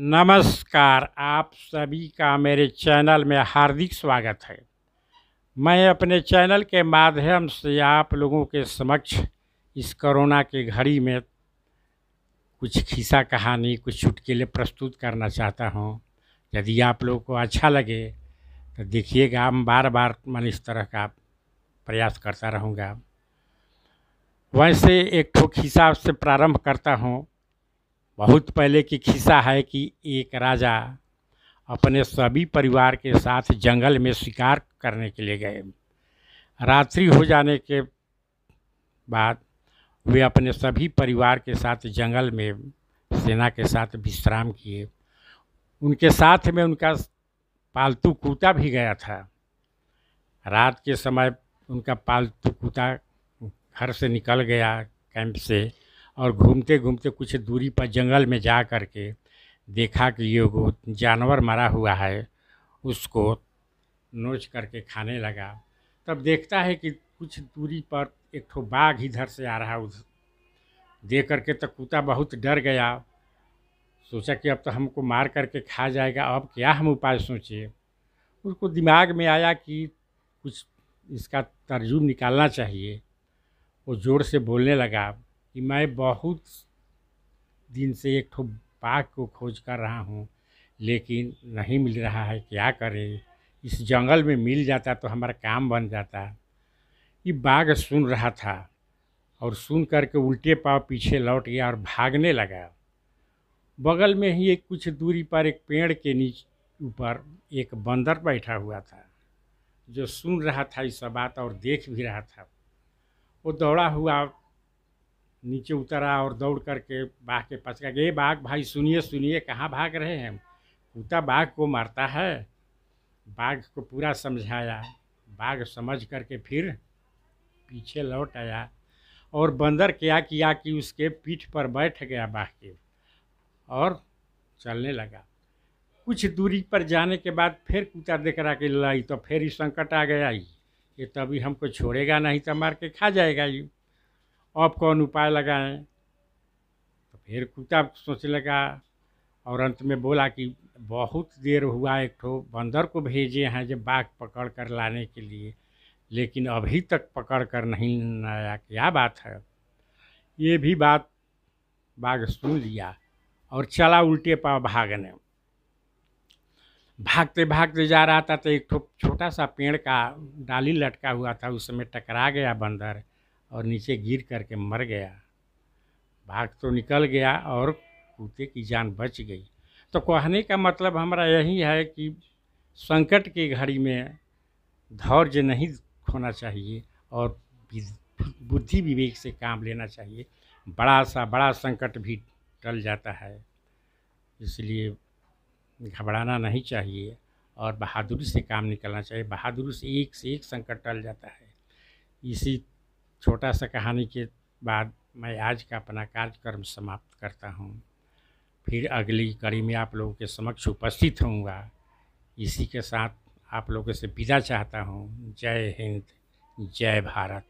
नमस्कार। आप सभी का मेरे चैनल में हार्दिक स्वागत है। मैं अपने चैनल के माध्यम से आप लोगों के समक्ष इस कोरोना की घड़ी में कुछ खिस्सा कहानी, कुछ चुटकुले प्रस्तुत करना चाहता हूं। यदि आप लोगों को अच्छा लगे तो देखिएगा, हम बार बार मैं इस तरह का प्रयास करता रहूँगा। वैसे एक ठो खिस्सा से प्रारंभ करता हूँ। बहुत पहले की खिस्सा है कि एक राजा अपने सभी परिवार के साथ जंगल में शिकार करने के लिए गए। रात्रि हो जाने के बाद वे अपने सभी परिवार के साथ जंगल में सेना के साथ विश्राम किए। उनके साथ में उनका पालतू कुत्ता भी गया था। रात के समय उनका पालतू कुत्ता घर से निकल गया कैंप से, और घूमते घूमते कुछ दूरी पर जंगल में जा कर के देखा कि ये वो जानवर मरा हुआ है, उसको नोच करके खाने लगा। तब देखता है कि कुछ दूरी पर एक ठो बाघ इधर से आ रहा है। उधर देख करके तो कुत्ता बहुत डर गया। सोचा कि अब तो हमको मार करके खा जाएगा, अब क्या हम उपाय सोचे। उसको दिमाग में आया कि कुछ इसका तरजूम निकालना चाहिए। वो ज़ोर से बोलने लगा कि मैं बहुत दिन से एक ठो बाघ को खोज कर रहा हूँ, लेकिन नहीं मिल रहा है, क्या करें। इस जंगल में मिल जाता तो हमारा काम बन जाता। ये बाघ सुन रहा था और सुन करके उल्टे पाँव पीछे लौट गया और भागने लगा। बगल में ही एक कुछ दूरी पर एक पेड़ के नीचे ऊपर एक बंदर बैठा हुआ था, जो सुन रहा था इस बात और देख भी रहा था। वो दौड़ा हुआ नीचे उतरा और दौड़ करके बाघ के पास गया। ये बाघ भाई सुनिए सुनिए, कहाँ भाग रहे हैं, कुत्ता बाघ को मारता है। बाघ को पूरा समझाया। बाघ समझ करके फिर पीछे लौट आया और बंदर क्या किया कि उसके पीठ पर बैठ गया बाघ के और चलने लगा। कुछ दूरी पर जाने के बाद फिर कुत्ता देख रहा कि लाई तो फिर ही संकट आ गया, ये तो अभी हमको छोड़ेगा नहीं, तो मार के खा जाएगा ये। अब कौन उपाय लगाएं। तो फिर कुत्ता सोचने लगा और अंत में बोला कि बहुत देर हुआ, एक ठो बंदर को भेजे हैं जब बाघ पकड़ कर लाने के लिए, लेकिन अभी तक पकड़ कर नहीं आया, क्या बात है। ये भी बात बाघ सुन लिया और चला उल्टे पाँव भागने। भागते भागते जा रहा था तो एक ठो छोटा सा पेड़ का डाली लटका हुआ था, उसमें टकरा गया बंदर और नीचे गिर करके मर गया। भाग तो निकल गया और कुत्ते की जान बच गई। तो कहने का मतलब हमारा यही है कि संकट की घड़ी में धैर्य नहीं खोना चाहिए और बुद्धि विवेक से काम लेना चाहिए। बड़ा संकट भी टल जाता है, इसलिए घबराना नहीं चाहिए और बहादुरी से काम निकलना चाहिए। बहादुरी से एक संकट टल जाता है। इसी छोटा सा कहानी के बाद मैं आज का अपना कार्यक्रम समाप्त करता हूँ। फिर अगली कड़ी में आप लोगों के समक्ष उपस्थित होऊंगा। इसी के साथ आप लोगों से विदा चाहता हूँ। जय हिंद, जय भारत।